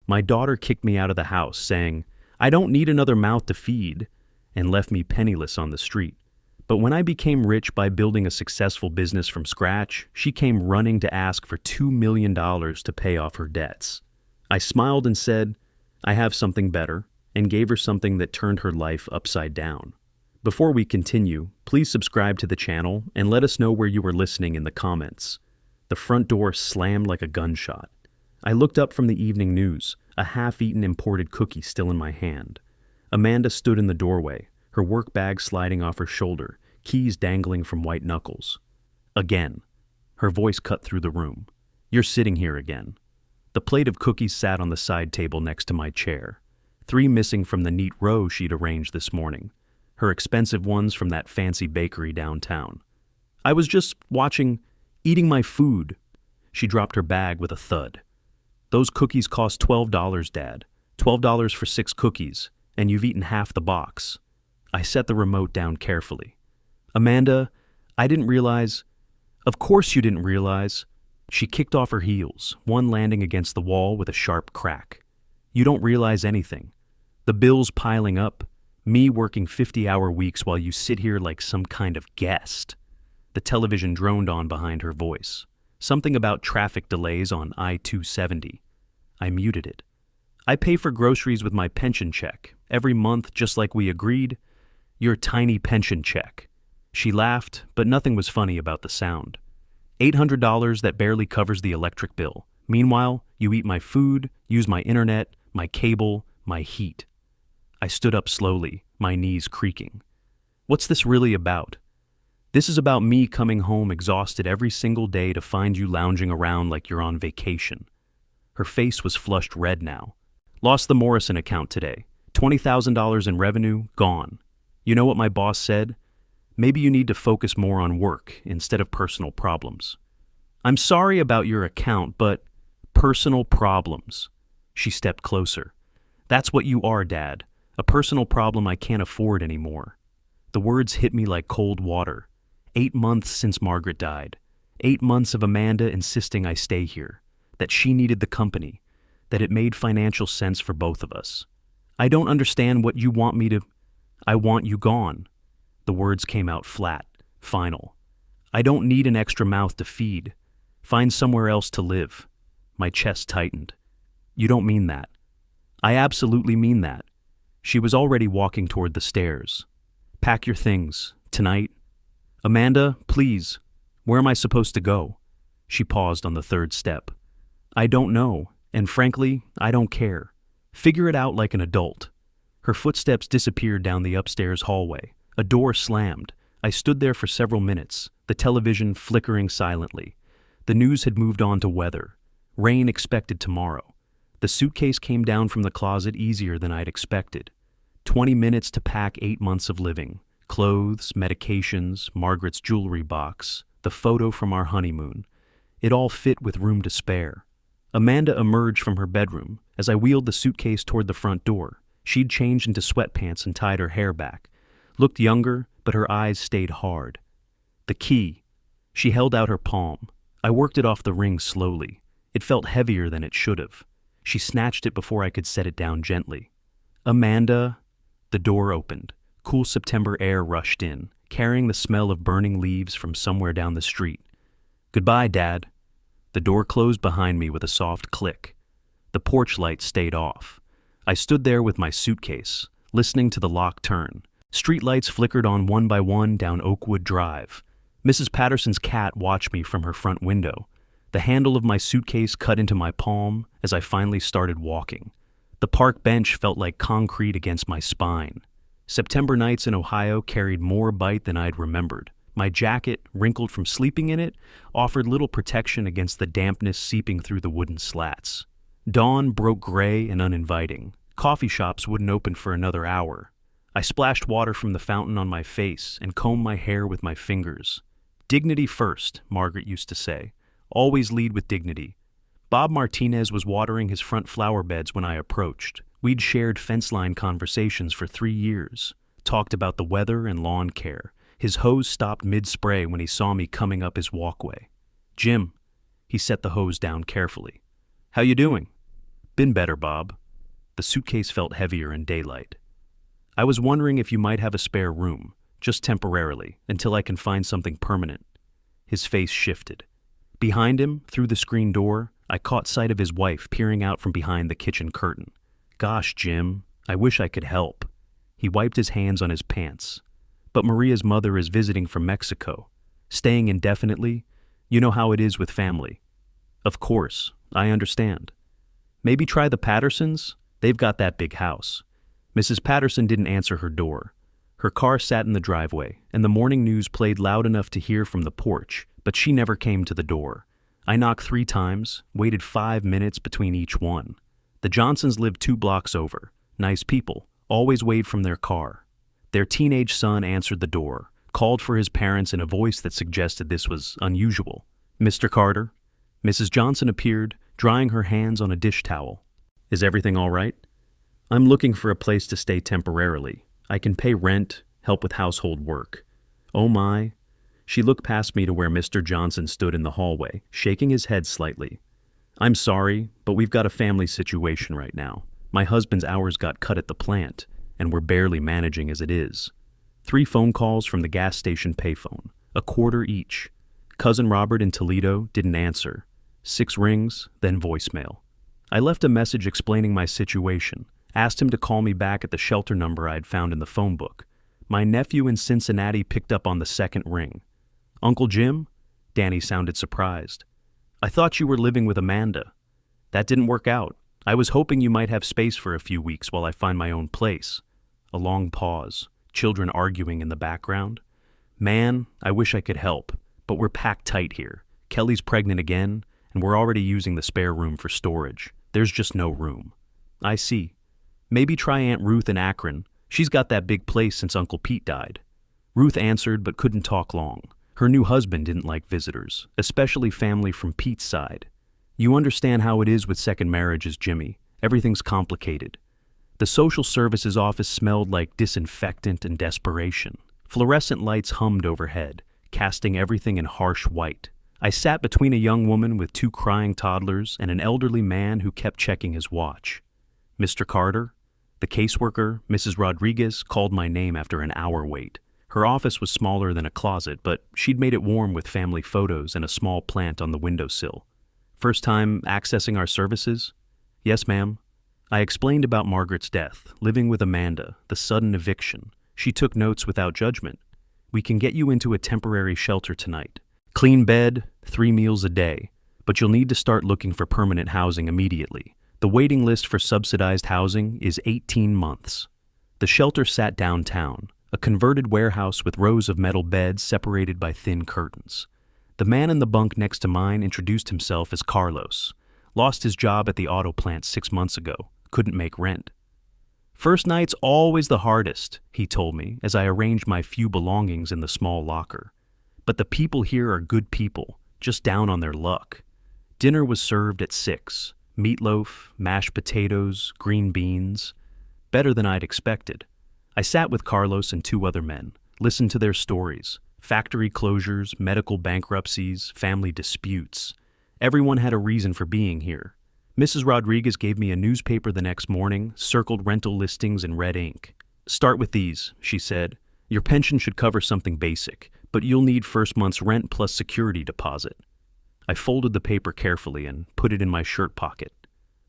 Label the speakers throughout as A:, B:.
A: My daughter kicked me out of the house, saying, "I don't need another mouth to feed," and left me penniless on the street. But when I became rich by building a successful business from scratch, she came running to ask for $2 million to pay off her debts. I smiled and said, "I have something better," and gave her something that turned her life upside down. Before we continue, please subscribe to the channel and let us know where you are listening in the comments. The front door slammed like a gunshot. I looked up from the evening news, a half-eaten imported cookie still in my hand. Amanda stood in the doorway, her work bag sliding off her shoulder, keys dangling from white knuckles. "Again." Her voice cut through the room. "You're sitting here again." The plate of cookies sat on the side table next to my chair. 3 missing from the neat row she'd arranged this morning. Her expensive ones from that fancy bakery downtown. "I was just eating my food." She dropped her bag with a thud. "Those cookies cost $12, Dad. $12 for 6 cookies, and you've eaten half the box." I set the remote down carefully. "Amanda, I didn't realize." "Of course you didn't realize." She kicked off her heels, one landing against the wall with a sharp crack. "You don't realize anything. The bills piling up, me working 50-hour weeks while you sit here like some kind of guest." The television droned on behind her voice. Something about traffic delays on I-270. I muted it. "I pay for groceries with my pension check, every month just like we agreed." "Your tiny pension check." She laughed, but nothing was funny about the sound. $800 that barely covers the electric bill. Meanwhile, you eat my food, use my internet, my cable, my heat. I stood up slowly, my knees creaking. "What's this really about?" "This is about me coming home exhausted every single day to find you lounging around like you're on vacation." Her face was flushed red now. "Lost the Morrison account today. $20,000 in revenue, gone. You know what my boss said? Maybe you need to focus more on work instead of personal problems." "I'm sorry about your account, but..." "Personal problems." She stepped closer. "That's what you are, Dad. A personal problem I can't afford anymore." The words hit me like cold water. 8 months since Margaret died. 8 months of Amanda insisting I stay here, that she needed the company, that it made financial sense for both of us. "I don't understand what you want me to..." "I want you gone." The words came out flat, final. "I don't need an extra mouth to feed. Find somewhere else to live." My chest tightened. "You don't mean that." "I absolutely mean that." She was already walking toward the stairs. "Pack your things. Tonight." "Amanda, please. Where am I supposed to go?" She paused on the 3rd step. "I don't know, and frankly, I don't care. Figure it out like an adult." Her footsteps disappeared down the upstairs hallway. A door slammed. I stood there for several minutes, the television flickering silently. The news had moved on to weather. Rain expected tomorrow. The suitcase came down from the closet easier than I'd expected. 20 minutes to pack 8 months of living. Clothes, medications, Margaret's jewelry box, the photo from our honeymoon. It all fit with room to spare. Amanda emerged from her bedroom as I wheeled the suitcase toward the front door. She'd changed into sweatpants and tied her hair back. Looked younger, but her eyes stayed hard. "The key." She held out her palm. I worked it off the ring slowly. It felt heavier than it should have. She snatched it before I could set it down gently. "Amanda..." The door opened. Cool September air rushed in, carrying the smell of burning leaves from somewhere down the street. "Goodbye, Dad." The door closed behind me with a soft click. The porch light stayed off. I stood there with my suitcase, listening to the lock turn. Street lights flickered on one by one down Oakwood Drive. Mrs. Patterson's cat watched me from her front window. The handle of my suitcase cut into my palm as I finally started walking. The park bench felt like concrete against my spine. September nights in Ohio carried more bite than I'd remembered. My jacket, wrinkled from sleeping in it, offered little protection against the dampness seeping through the wooden slats. Dawn broke gray and uninviting. Coffee shops wouldn't open for another hour. I splashed water from the fountain on my face and combed my hair with my fingers. "Dignity first," Margaret used to say. "Always lead with dignity." Bob Martinez was watering his front flower beds when I approached. We'd shared fence-line conversations for 3 years, talked about the weather and lawn care. His hose stopped mid-spray when he saw me coming up his walkway. "Jim." He set the hose down carefully. "How you doing?" Been better, Bob. The suitcase felt heavier in daylight. I was wondering if you might have a spare room, just temporarily, until I can find something permanent. His face shifted. Behind him, through the screen door, I caught sight of his wife peering out from behind the kitchen curtain. Gosh, Jim, I wish I could help. He wiped his hands on his pants. But Maria's mother is visiting from Mexico. Staying indefinitely? You know how it is with family. Of course, I understand. Maybe try the Pattersons? They've got that big house. Mrs. Patterson didn't answer her door. Her car sat in the driveway, and the morning news played loud enough to hear from the porch, but she never came to the door. I knocked 3 times, waited 5 minutes between each one. The Johnsons lived 2 blocks over. Nice people, always waved from their car. Their teenage son answered the door, called for his parents in a voice that suggested this was unusual. Mr. Carter? Mrs. Johnson appeared, drying her hands on a dish towel. Is everything all right? I'm looking for a place to stay temporarily. I can pay rent, help with household work. Oh my. She looked past me to where Mr. Johnson stood in the hallway, shaking his head slightly. I'm sorry, but we've got a family situation right now. My husband's hours got cut at the plant, and we're barely managing as it is. 3 phone calls from the gas station payphone, a quarter each. Cousin Robert in Toledo didn't answer. 6 rings, then voicemail. I left a message explaining my situation, asked him to call me back at the shelter number I'd found in the phone book. My nephew in Cincinnati picked up on the 2nd ring. Uncle Jim? Danny sounded surprised. I thought you were living with Amanda. That didn't work out. I was hoping you might have space for a few weeks while I find my own place. A long pause, children arguing in the background. Man, I wish I could help, but we're packed tight here. Kelly's pregnant again, and we're already using the spare room for storage. There's just no room. I see. Maybe try Aunt Ruth in Akron. She's got that big place since Uncle Pete died. Ruth answered but couldn't talk long. Her new husband didn't like visitors, especially family from Pete's side. You understand how it is with second marriages, Jimmy. Everything's complicated. The social services office smelled like disinfectant and desperation. Fluorescent lights hummed overhead, casting everything in harsh white. I sat between a young woman with 2 crying toddlers and an elderly man who kept checking his watch. Mr. Carter? The caseworker, Mrs. Rodriguez, called my name after an hour wait. Her office was smaller than a closet, but she'd made it warm with family photos and a small plant on the windowsill. First time accessing our services? Yes, ma'am. I explained about Margaret's death, living with Amanda, the sudden eviction. She took notes without judgment. We can get you into a temporary shelter tonight. Clean bed, 3 meals a day, but you'll need to start looking for permanent housing immediately. The waiting list for subsidized housing is 18 months. The shelter sat downtown, a converted warehouse with rows of metal beds separated by thin curtains. The man in the bunk next to mine introduced himself as Carlos. Lost his job at the auto plant 6 months ago, couldn't make rent. First night's always the hardest, he told me as I arranged my few belongings in the small locker. But the people here are good people, just down on their luck. Dinner was served at 6. Meatloaf, mashed potatoes, green beans. Better than I'd expected. I sat with Carlos and 2 other men, listened to their stories. Factory closures, medical bankruptcies, family disputes. Everyone had a reason for being here. Mrs. Rodriguez gave me a newspaper the next morning, circled rental listings in red ink. Start with these, she said. Your pension should cover something basic, but you'll need first month's rent plus security deposit. I folded the paper carefully and put it in my shirt pocket.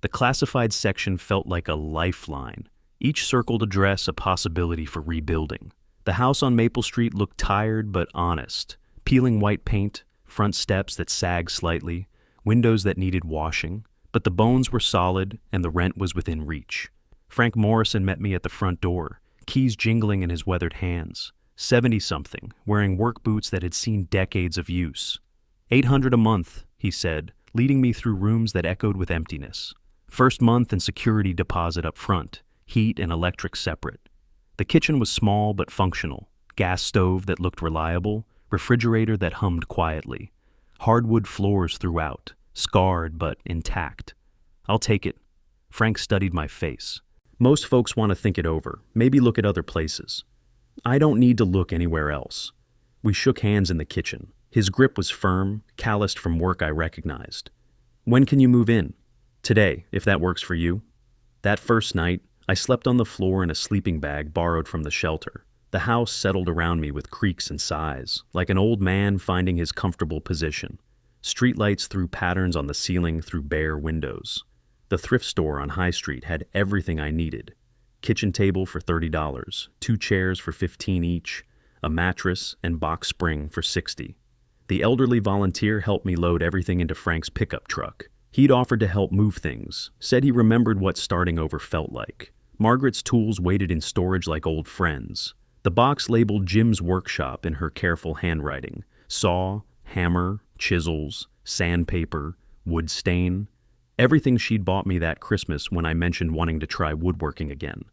A: The classified section felt like a lifeline. Each circled address a possibility for rebuilding. The house on Maple Street looked tired but honest. Peeling white paint, front steps that sagged slightly, windows that needed washing. But the bones were solid and the rent was within reach. Frank Morrison met me at the front door, keys jingling in his weathered hands. 70-something, wearing work boots that had seen decades of use. $800 a month, he said, leading me through rooms that echoed with emptiness. First month and security deposit up front, heat and electric separate. The kitchen was small but functional, gas stove that looked reliable, refrigerator that hummed quietly. Hardwood floors throughout, scarred but intact. I'll take it. Frank studied my face. Most folks want to think it over, maybe look at other places. I don't need to look anywhere else. We shook hands in the kitchen. His grip was firm, calloused from work I recognized. When can you move in? Today, if that works for you. That first night, I slept on the floor in a sleeping bag borrowed from the shelter. The house settled around me with creaks and sighs, like an old man finding his comfortable position. Streetlights threw patterns on the ceiling through bare windows. The thrift store on High Street had everything I needed. Kitchen table for $30, 2 chairs for $15 each, a mattress and box spring for $60. The elderly volunteer helped me load everything into Frank's pickup truck. He'd offered to help move things, said he remembered what starting over felt like. Margaret's tools waited in storage like old friends. The box labeled Jim's workshop in her careful handwriting. Saw, hammer, chisels, sandpaper, wood stain. Everything she'd bought me that Christmas when I mentioned wanting to try woodworking again.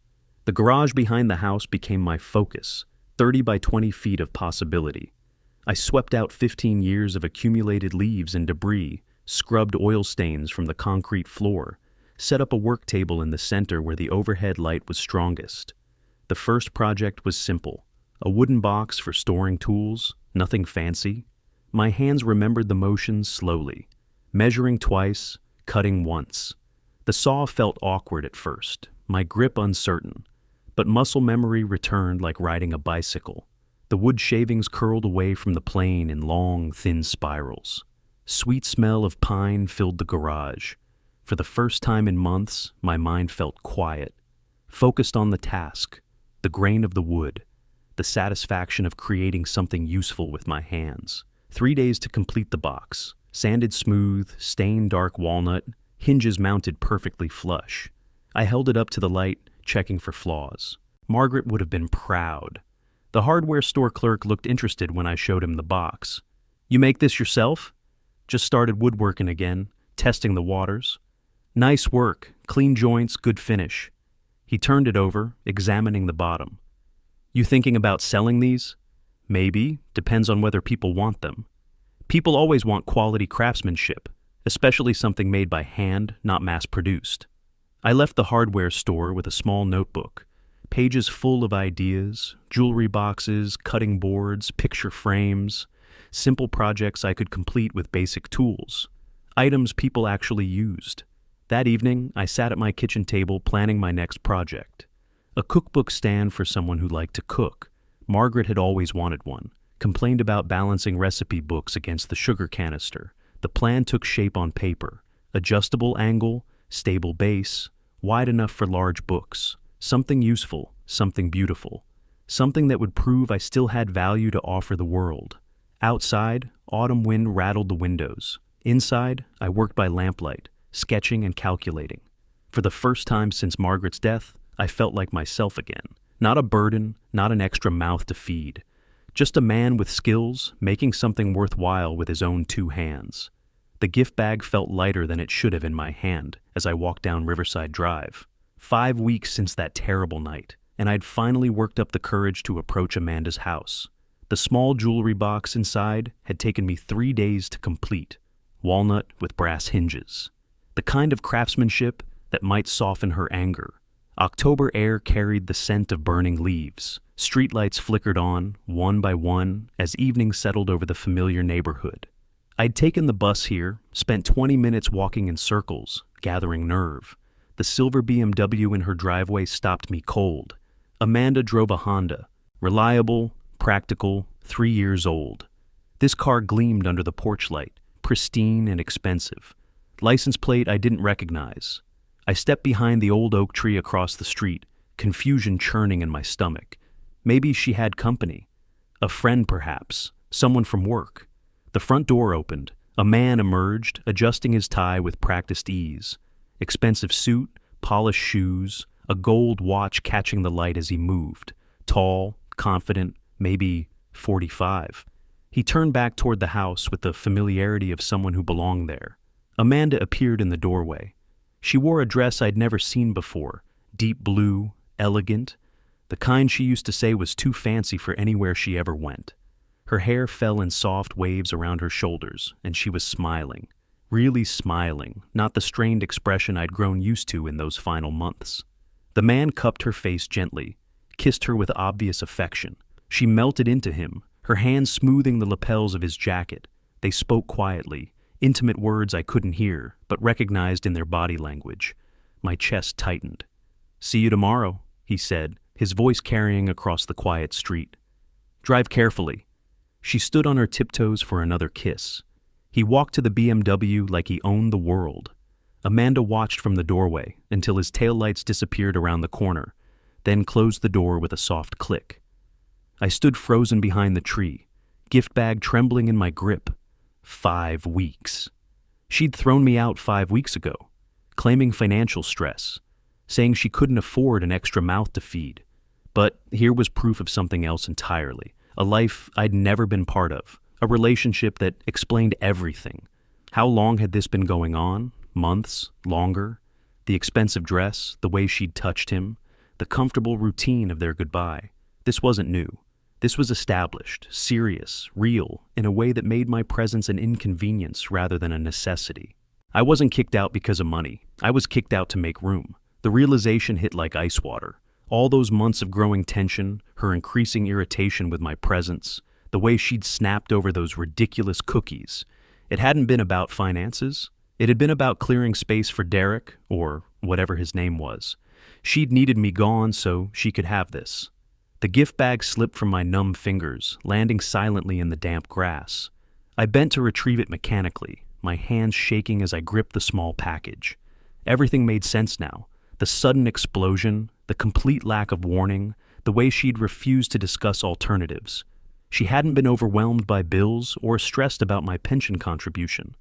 A: The garage behind the house became my focus, 30 by 20 feet of possibility. I swept out 15 years of accumulated leaves and debris, scrubbed oil stains from the concrete floor, set up a work table in the center where the overhead light was strongest. The first project was simple, a wooden box for storing tools, nothing fancy. My hands remembered the motions slowly, measuring twice, cutting once. The saw felt awkward at first, my grip uncertain, but muscle memory returned like riding a bicycle. The wood shavings curled away from the plane in long, thin spirals. Sweet smell of pine filled the garage. For the first time in months, my mind felt quiet, focused on the task, the grain of the wood, the satisfaction of creating something useful with my hands. 3 days to complete the box. Sanded smooth, stained dark walnut, hinges mounted perfectly flush. I held it up to the light, checking for flaws. Margaret would have been proud. The hardware store clerk looked interested when I showed him the box. "You make this yourself?" "Just started woodworking again, testing the waters." "Nice work, clean joints, good finish." He turned it over, examining the bottom. "You thinking about selling these?" "Maybe, depends on whether people want them." People always want quality craftsmanship, especially something made by hand, not mass-produced. I left the hardware store with a small notebook, pages full of ideas, jewelry boxes, cutting boards, picture frames, simple projects I could complete with basic tools, items people actually used. That evening, I sat at my kitchen table planning my next project. A cookbook stand for someone who liked to cook. Margaret had always wanted one, complained about balancing recipe books against the sugar canister. The plan took shape on paper. Adjustable angle, stable base, wide enough for large books. Something useful, something beautiful. Something that would prove I still had value to offer the world. Outside, autumn wind rattled the windows. Inside, I worked by lamplight, sketching and calculating. For the first time since Margaret's death, I felt like myself again. Not a burden, not an extra mouth to feed. Just a man with skills, making something worthwhile with his own 2 hands. The gift bag felt lighter than it should have in my hand as I walked down Riverside Drive. 5 weeks since that terrible night, and I'd finally worked up the courage to approach Amanda's house. The small jewelry box inside had taken me 3 days to complete. Walnut with brass hinges. The kind of craftsmanship that might soften her anger. October air carried the scent of burning leaves. Streetlights flickered on, one by one, as evening settled over the familiar neighborhood. I'd taken the bus here, spent 20 minutes walking in circles, gathering nerve. The silver BMW in her driveway stopped me cold. Amanda drove a Honda. Reliable, practical, 3 years old. This car gleamed under the porch light, pristine and expensive. License plate I didn't recognize. I stepped behind the old oak tree across the street, confusion churning in my stomach. Maybe she had company. A friend, perhaps. Someone from work. The front door opened. A man emerged, adjusting his tie with practiced ease. Expensive suit, polished shoes, a gold watch catching the light as he moved. Tall, confident, maybe 45. He turned back toward the house with the familiarity of someone who belonged there. Amanda appeared in the doorway. She wore a dress I'd never seen before, deep blue, elegant, the kind she used to say was too fancy for anywhere she ever went. Her hair fell in soft waves around her shoulders, and she was smiling. Really smiling, not the strained expression I'd grown used to in those final months. The man cupped her face gently, kissed her with obvious affection. She melted into him, her hands smoothing the lapels of his jacket. They spoke quietly, intimate words I couldn't hear, but recognized in their body language. My chest tightened. "See you tomorrow," he said, his voice carrying across the quiet street. "Drive carefully." She stood on her tiptoes for another kiss. He walked to the BMW like he owned the world. Amanda watched from the doorway until his taillights disappeared around the corner, then closed the door with a soft click. I stood frozen behind the tree, gift bag trembling in my grip. 5 weeks. She'd thrown me out 5 weeks ago, claiming financial stress, saying she couldn't afford an extra mouth to feed. But here was proof of something else entirely, a life I'd never been part of, a relationship that explained everything. How long had this been going on? Months? Longer? The expensive dress, the way she'd touched him, the comfortable routine of their goodbye. This wasn't new. This was established, serious, real, in a way that made my presence an inconvenience rather than a necessity. I wasn't kicked out because of money. I was kicked out to make room. The realization hit like ice water. All those months of growing tension, her increasing irritation with my presence, the way she'd snapped over those ridiculous cookies. It hadn't been about finances. It had been about clearing space for Derek, or whatever his name was. She'd needed me gone so she could have this. The gift bag slipped from my numb fingers, landing silently in the damp grass. I bent to retrieve it mechanically, my hands shaking as I gripped the small package. Everything made sense now. The sudden explosion, the complete lack of warning, the way she'd refused to discuss alternatives. She hadn't been overwhelmed by bills or stressed about my pension contribution.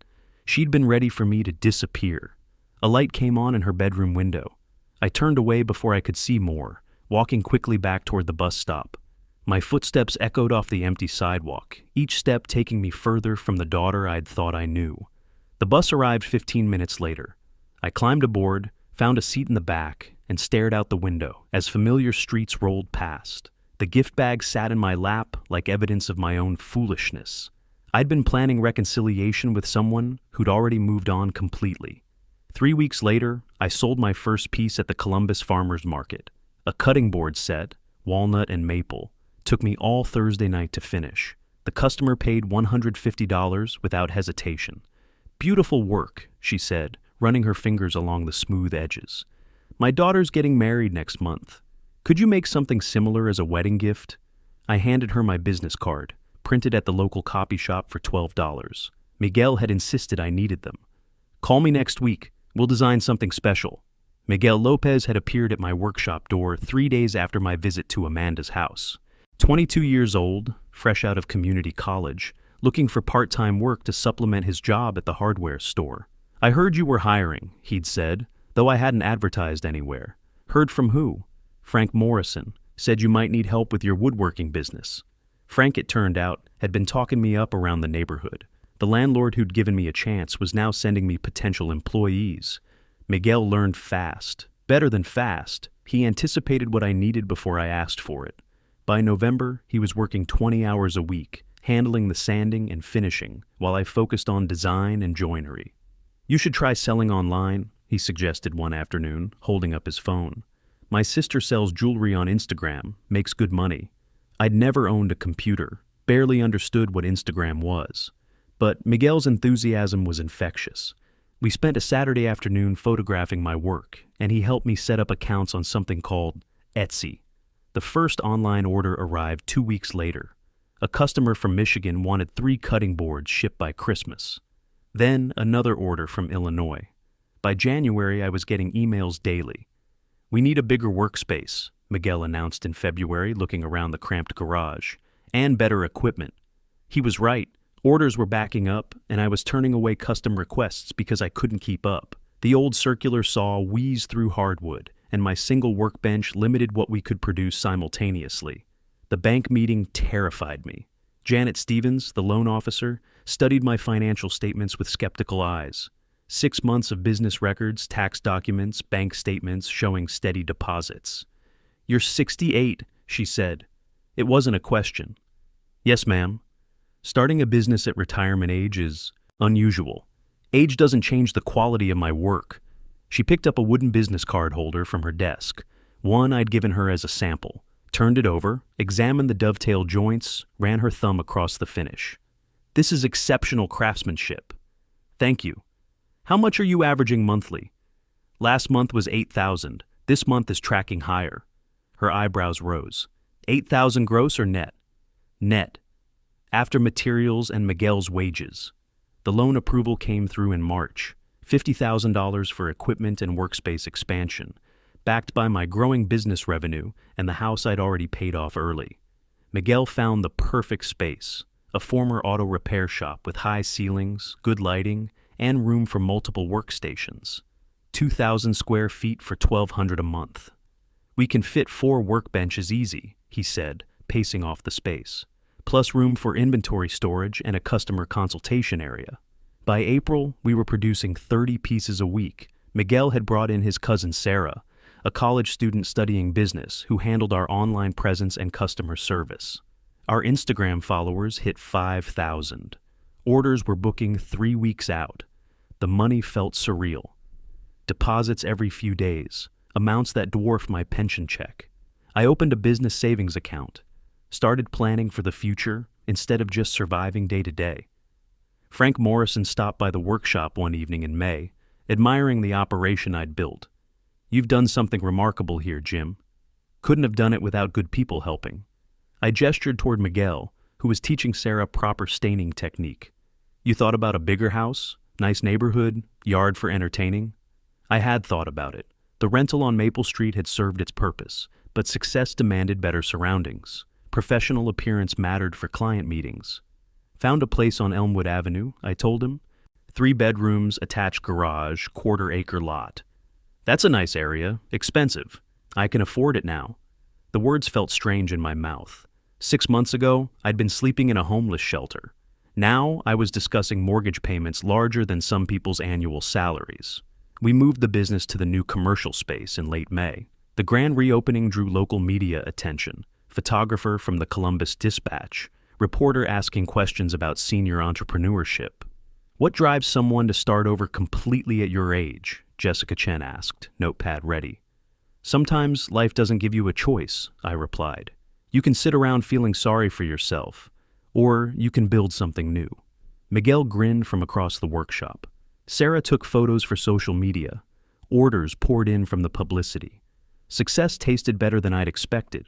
A: She'd been ready for me to disappear. A light came on in her bedroom window. I turned away before I could see more, walking quickly back toward the bus stop. My footsteps echoed off the empty sidewalk, each step taking me further from the daughter I'd thought I knew. The bus arrived 15 minutes later. I climbed aboard, found a seat in the back, and stared out the window as familiar streets rolled past. The gift bag sat in my lap like evidence of my own foolishness. I'd been planning reconciliation with someone who'd already moved on completely. 3 weeks later, I sold my first piece at the Columbus Farmers Market. A cutting board set, walnut and maple, took me all Thursday night to finish. The customer paid $150 without hesitation. "Beautiful work," she said, running her fingers along the smooth edges. "My daughter's getting married next month. Could you make something similar as a wedding gift?" I handed her my business card, printed at the local copy shop for $12. Miguel had insisted I needed them. "Call me next week. We'll design something special." Miguel Lopez had appeared at my workshop door 3 days after my visit to Amanda's house. 22 years old, fresh out of community college, looking for part-time work to supplement his job at the hardware store. "I heard you were hiring," he'd said, though I hadn't advertised anywhere. "Heard from who?" "Frank Morrison. Said you might need help with your woodworking business." Frank, it turned out, had been talking me up around the neighborhood. The landlord who'd given me a chance was now sending me potential employees. Miguel learned fast. Better than fast. He anticipated what I needed before I asked for it. By November, he was working 20 hours a week, handling the sanding and finishing, while I focused on design and joinery. "You should try selling online," he suggested one afternoon, holding up his phone. "My sister sells jewelry on Instagram, makes good money." I'd never owned a computer, barely understood what Instagram was. But Miguel's enthusiasm was infectious. We spent a Saturday afternoon photographing my work, and he helped me set up accounts on something called Etsy. The first online order arrived 2 weeks later. A customer from Michigan wanted 3 cutting boards shipped by Christmas. Then another order from Illinois. By January, I was getting emails daily. "We need a bigger workspace," Miguel announced in February, looking around the cramped garage, "and better equipment." He was right. Orders were backing up, and I was turning away custom requests because I couldn't keep up. The old circular saw wheezed through hardwood, and my single workbench limited what we could produce simultaneously. The bank meeting terrified me. Janet Stevens, the loan officer, studied my financial statements with skeptical eyes. 6 months of business records, tax documents, bank statements showing steady deposits. "You're 68, she said. It wasn't a question. "Yes, ma'am. Starting a business at retirement age is unusual. Age doesn't change the quality of my work." She picked up a wooden business card holder from her desk, one I'd given her as a sample, turned it over, examined the dovetail joints, ran her thumb across the finish. "This is exceptional craftsmanship." Thank you. How much are you averaging monthly? Last month was 8,000. This month is tracking higher. Her eyebrows rose. 8,000 gross or net? Net. After materials and Miguel's wages. The loan approval came through in March. $50,000 for equipment and workspace expansion, backed by my growing business revenue and the house I'd already paid off early. Miguel found the perfect space, a former auto repair shop with high ceilings, good lighting, and room for multiple workstations. 2,000 square feet for $1,200 a month. We can fit 4 workbenches easy, he said, pacing off the space, plus room for inventory storage and a customer consultation area. By April, we were producing 30 pieces a week. Miguel had brought in his cousin Sarah, a college student studying business who handled our online presence and customer service. Our Instagram followers hit 5,000. Orders were booking 3 weeks out. The money felt surreal. Deposits every few days, amounts that dwarfed my pension check. I opened a business savings account, started planning for the future instead of just surviving day to day. Frank Morrison stopped by the workshop one evening in May, admiring the operation I'd built. "You've done something remarkable here, Jim. Couldn't have done it without good people helping." I gestured toward Miguel, who was teaching Sarah proper staining technique. "You thought about a bigger house? Nice neighborhood? Yard for entertaining?" I had thought about it. The rental on Maple Street had served its purpose, but success demanded better surroundings. Professional appearance mattered for client meetings. "Found a place on Elmwood Avenue," I told him. 3 bedrooms, attached garage, 1/4-acre lot. "That's a nice area. Expensive. I can afford it now." The words felt strange in my mouth. 6 months ago, I'd been sleeping in a homeless shelter. Now, I was discussing mortgage payments larger than some people's annual salaries. We moved the business to the new commercial space in late May. The grand reopening drew local media attention. Photographer from the Columbus Dispatch, reporter asking questions about senior entrepreneurship. "What drives someone to start over completely at your age?" Jessica Chen asked, notepad ready. "Sometimes life doesn't give you a choice," I replied. "You can sit around feeling sorry for yourself, or you can build something new." Miguel grinned from across the workshop. Sarah took photos for social media. Orders poured in from the publicity. Success tasted better than I'd expected.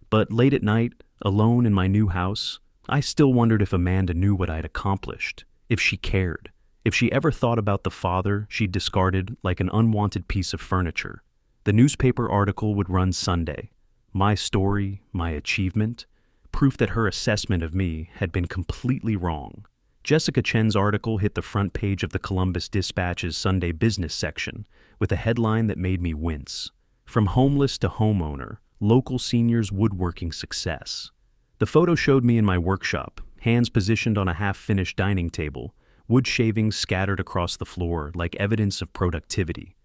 A: But late at night, alone in my new house, I still wondered if Amanda knew what I'd accomplished, if she cared, if she ever thought about the father she'd discarded like an unwanted piece of furniture. The newspaper article would run Sunday. My story, my achievement, proof that her assessment of me had been completely wrong. Jessica Chen's article hit the front page of the Columbus Dispatch's Sunday business section with a headline that made me wince. "From homeless to homeowner, local seniors woodworking success." The photo showed me in my workshop, hands positioned on a half-finished dining table, wood shavings scattered across the floor like evidence of productivity.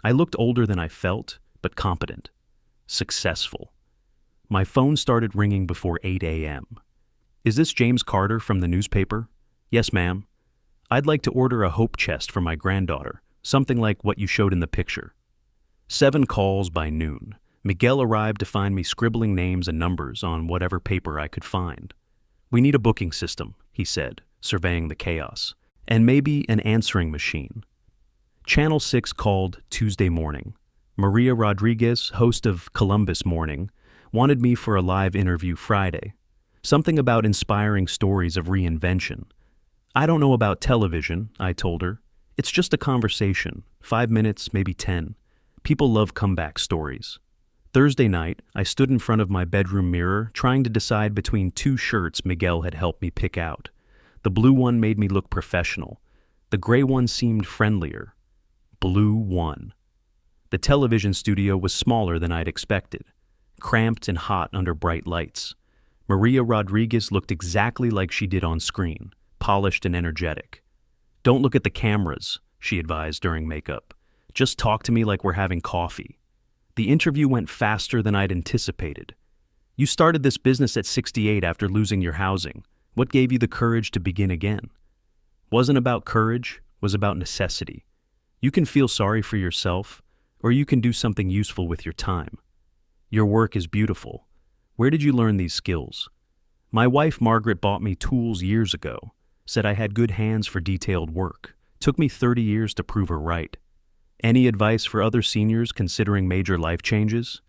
A: I looked older than I felt, but competent. Successful. My phone started ringing before 8 a.m. "Is this James Carter from the newspaper?" "Yes, ma'am. I'd like to order a hope chest for my granddaughter, something like what you showed in the picture." 7 calls by noon. Miguel arrived to find me scribbling names and numbers on whatever paper I could find. "We need a booking system," he said, surveying the chaos, "and maybe an answering machine." Channel 6 called Tuesday morning. Maria Rodriguez, host of Columbus Morning, wanted me for a live interview Friday. Something about inspiring stories of reinvention. "I don't know about television," I told her. "It's just a conversation, 5 minutes, maybe 10. People love comeback stories." Thursday night, I stood in front of my bedroom mirror trying to decide between 2 shirts Miguel had helped me pick out. The blue one made me look professional. The gray one seemed friendlier. Blue won. The television studio was smaller than I'd expected, cramped and hot under bright lights. Maria Rodriguez looked exactly like she did on screen, polished and energetic. "Don't look at the cameras," she advised during makeup. "Just talk to me like we're having coffee." The interview went faster than I'd anticipated. "You started this business at 68 after losing your housing. What gave you the courage to begin again?" "Wasn't about courage, was about necessity. You can feel sorry for yourself, or you can do something useful with your time. Your work is beautiful. Where did you learn these skills?" "My wife Margaret bought me tools years ago, said I had good hands for detailed work. Took me 30 years to prove her right. Any advice for other seniors considering major life changes?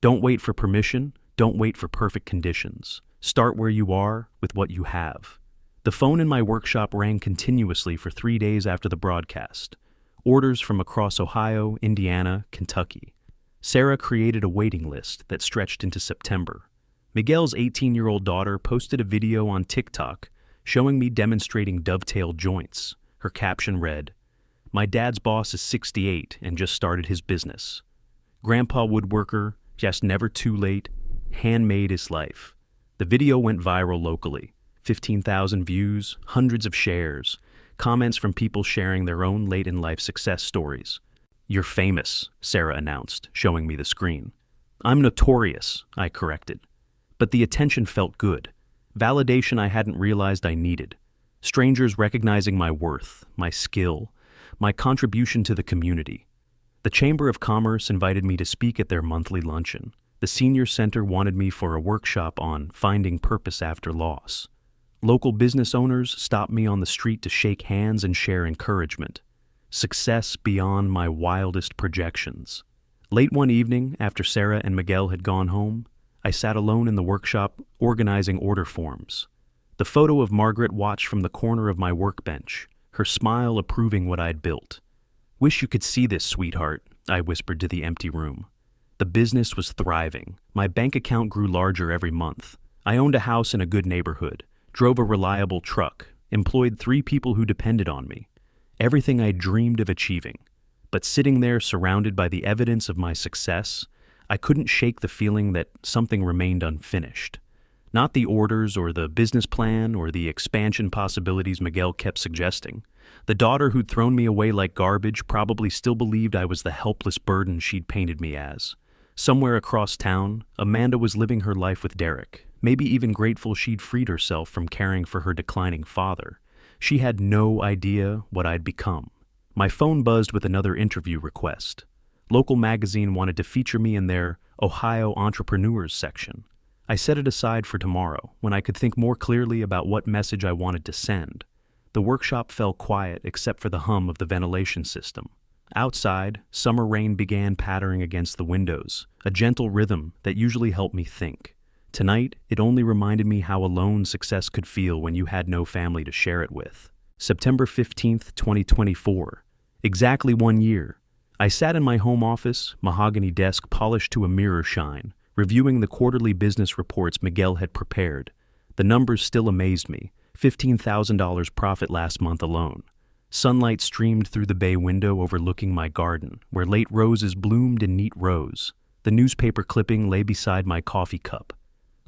A: Don't wait for permission. Don't wait for perfect conditions. Start where you are with what you have. The phone in my workshop rang continuously for 3 days after the broadcast. Orders from across Ohio, Indiana, Kentucky. Sarah created a waiting list that stretched into September. Miguel's 18-year-old daughter posted a video on TikTok showing me demonstrating dovetail joints. Her caption read, "My dad's boss is 68 and just started his business. Grandpa woodworker, just never too late, handmade his life." The video went viral locally. 15,000 views, hundreds of shares, comments from people sharing their own late-in-life success stories. "You're famous," Sarah announced, showing me the screen. "I'm notorious," I corrected. But the attention felt good. Validation I hadn't realized I needed. Strangers recognizing my worth, my skill, my contribution to the community. The Chamber of Commerce invited me to speak at their monthly luncheon. The Senior Center wanted me for a workshop on finding purpose after loss. Local business owners stopped me on the street to shake hands and share encouragement. Success beyond my wildest projections. Late one evening, after Sarah and Miguel had gone home, I sat alone in the workshop organizing order forms. The photo of Margaret watched from the corner of my workbench, her smile approving what I'd built. "Wish you could see this, sweetheart," I whispered to the empty room. The business was thriving. My bank account grew larger every month. I owned a house in a good neighborhood, drove a reliable truck, employed 3 people who depended on me. Everything I dreamed of achieving. But sitting there surrounded by the evidence of my success, I couldn't shake the feeling that something remained unfinished. Not the orders or the business plan or the expansion possibilities Miguel kept suggesting. The daughter who'd thrown me away like garbage probably still believed I was the helpless burden she'd painted me as. Somewhere across town, Amanda was living her life with Derek, maybe even grateful she'd freed herself from caring for her declining father. She had no idea what I'd become. My phone buzzed with another interview request. Local magazine wanted to feature me in their Ohio Entrepreneurs section. I set it aside for tomorrow, when I could think more clearly about what message I wanted to send. The workshop fell quiet except for the hum of the ventilation system. Outside, summer rain began pattering against the windows, a gentle rhythm that usually helped me think. Tonight, it only reminded me how alone success could feel when you had no family to share it with. September 15th, 2024. Exactly 1 year. I sat in my home office, mahogany desk polished to a mirror shine, reviewing the quarterly business reports Miguel had prepared. The numbers still amazed me. $15,000 profit last month alone. Sunlight streamed through the bay window overlooking my garden, where late roses bloomed in neat rows. The newspaper clipping lay beside my coffee cup.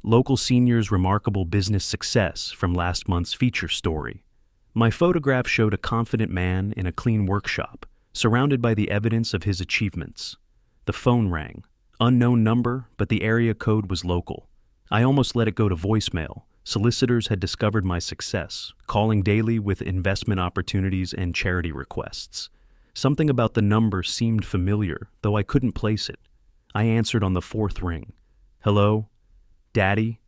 A: Local seniors' remarkable business success from last month's feature story. My photograph showed a confident man in a clean workshop, surrounded by the evidence of his achievements. The phone rang. Unknown number, but the area code was local. I almost let it go to voicemail. Solicitors had discovered my success, calling daily with investment opportunities and charity requests. Something about the number seemed familiar, though I couldn't place it. I answered on the 4th ring. "Hello? Daddy?"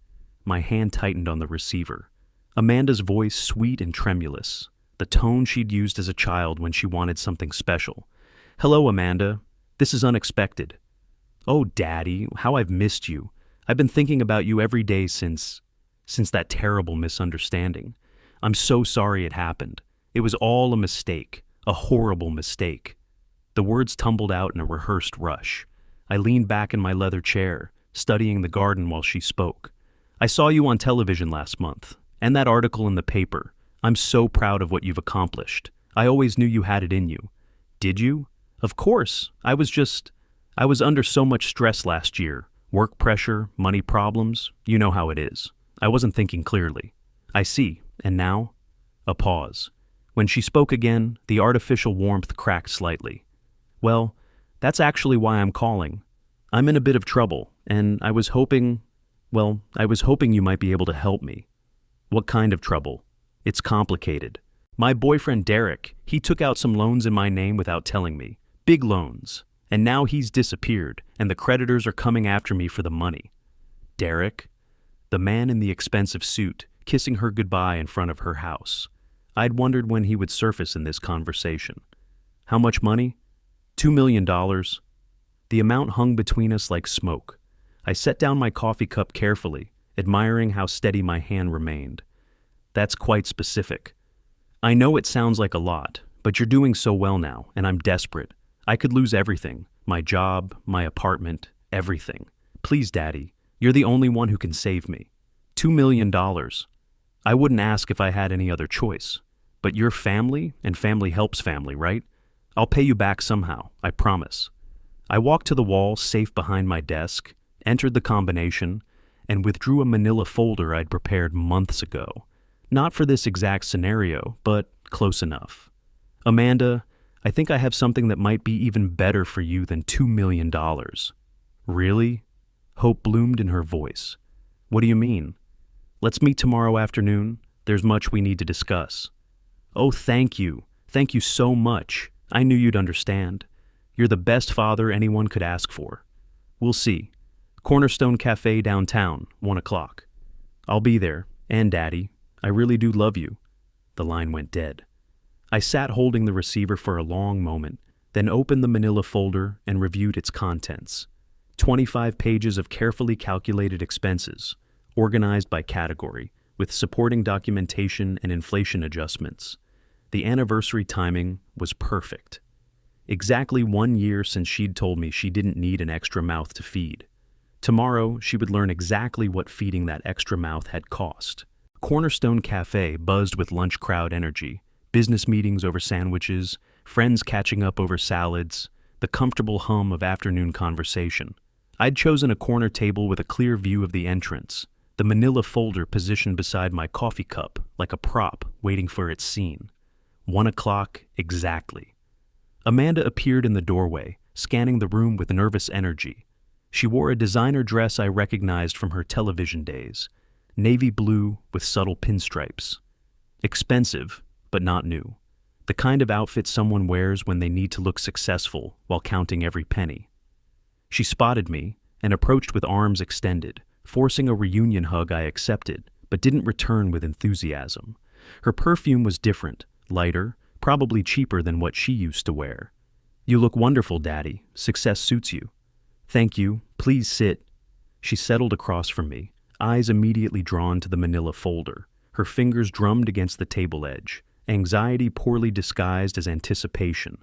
A: My hand tightened on the receiver. Amanda's voice sweet and tremulous, the tone she'd used as a child when she wanted something special. "Hello, Amanda. This is unexpected." "Oh, Daddy, how I've missed you. I've been thinking about you every day since that terrible misunderstanding. I'm so sorry it happened. It was all a mistake, a horrible mistake." The words tumbled out in a rehearsed rush. I leaned back in my leather chair, studying the garden while she spoke. "I saw you on television last month, and that article in the paper. I'm so proud of what you've accomplished. I always knew you had it in you." "Did you?" "Of course. I was under so much stress last year. Work pressure, money problems. You know how it is. I wasn't thinking clearly." "I see. And now?" A pause. When she spoke again, the artificial warmth cracked slightly. "Well, that's actually why I'm calling. I'm in a bit of trouble, and I was hoping you might be able to help me." "What kind of trouble?" "It's complicated. My boyfriend Derek, he took out some loans in my name without telling me. Big loans. And now he's disappeared, and the creditors are coming after me for the money." "Derek?" The man in the expensive suit, kissing her goodbye in front of her house. I'd wondered when he would surface in this conversation. How much money? $2 million. The amount hung between us like smoke. I set down my coffee cup carefully, admiring how steady my hand remained. That's quite specific. I know it sounds like a lot, but you're doing so well now, and I'm desperate. I could lose everything, my job, my apartment, everything. Please, Daddy, you're the only one who can save me. $2 million. I wouldn't ask if I had any other choice. But you're family, and family helps family, right? I'll pay you back somehow, I promise. I walked to the wall safe behind my desk, entered the combination, and withdrew a manila folder I'd prepared months ago. Not for this exact scenario, but close enough. Amanda, I think I have something that might be even better for you than $2 million. Really? Hope bloomed in her voice. What do you mean? Let's meet tomorrow afternoon. There's much we need to discuss. Oh, thank you. Thank you so much. I knew you'd understand. You're the best father anyone could ask for. We'll see. Cornerstone Cafe downtown, 1 o'clock. I'll be there. And Daddy, I really do love you. The line went dead. I sat holding the receiver for a long moment, then opened the manila folder and reviewed its contents. 25 pages of carefully calculated expenses, organized by category, with supporting documentation and inflation adjustments. The anniversary timing was perfect. Exactly 1 year since she'd told me she didn't need an extra mouth to feed. Tomorrow, she would learn exactly what feeding that extra mouth had cost. Cornerstone Cafe buzzed with lunch crowd energy, business meetings over sandwiches, friends catching up over salads, the comfortable hum of afternoon conversation. I'd chosen a corner table with a clear view of the entrance, the manila folder positioned beside my coffee cup like a prop waiting for its scene. 1 o'clock exactly. Amanda appeared in the doorway, scanning the room with nervous energy. She wore a designer dress I recognized from her television days, navy blue with subtle pinstripes. Expensive, but not new. The kind of outfit someone wears when they need to look successful while counting every penny. She spotted me and approached with arms extended, forcing a reunion hug I accepted, but didn't return with enthusiasm. Her perfume was different, lighter, probably cheaper than what she used to wear. You look wonderful, Daddy. Success suits you. Thank you. Please sit. She settled across from me, eyes immediately drawn to the manila folder. Her fingers drummed against the table edge, anxiety poorly disguised as anticipation.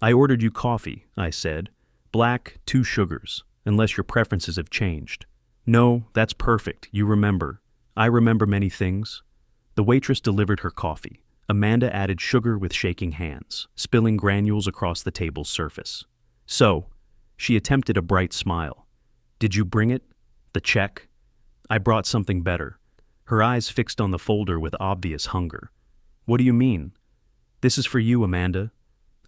A: I ordered you coffee, I said. Black, 2 sugars, unless your preferences have changed. No, that's perfect. You remember. I remember many things. The waitress delivered her coffee. Amanda added sugar with shaking hands, spilling granules across the table's surface. So, she attempted a bright smile. Did you bring it? The check? I brought something better. Her eyes fixed on the folder with obvious hunger. What do you mean? This is for you, Amanda.